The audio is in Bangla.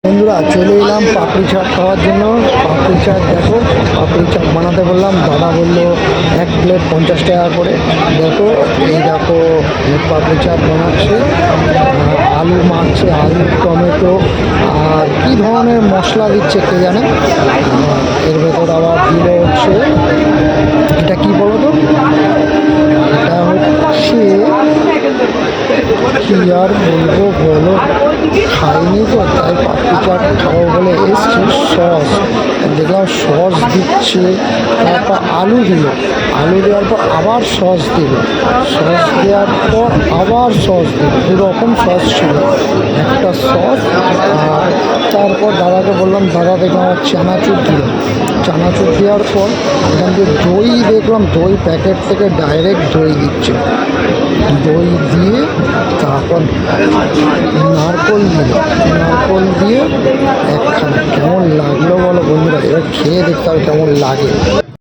বন্ধুরা চলে এলাম পাপড়ি চাট খাওয়ার জন্য। পাপড়ি চাট দেখো, পাপড়ি চাট বানাতে বললাম, দাদা বললো 1 প্লেট 50 টাকা করে। দেখো এই দেখো পাপড়ি চাট বানাচ্ছে, আলু মাখছে, আলু টমেটো আর কী ধরনের মশলা দিচ্ছে কে জানে। এর ভেতর আবার দিলে হচ্ছে, এটা কি বলো তো, এটা হচ্ছে কি আর বলবো বলো, খাইনি তো তাই পাপড়ি চাট খাবো বলে এসছি। সস দেখলাম, সস দিচ্ছে, তারপর আলু দিল, আলু দেওয়ার পর আবার সস দিল, সস দেওয়ার পর আবার সস দিল, দুরকম সস ছিল, একটা সস। আর তারপর দাদাকে বললাম, দাদা দেখলাম আমার চানাচুর দিল, চানাচুর দেওয়ার পর এখান থেকে দই দেখলাম, দই প্যাকেট থেকে ডাইরেক্ট দই দিচ্ছে, দই দিয়ে তারপর নারকোল দিল, নারকোল দিয়ে একখানা। কেমন লাগলো বলো বন্ধুরা, এবার খেয়ে দেখতে হবে কেমন লাগে।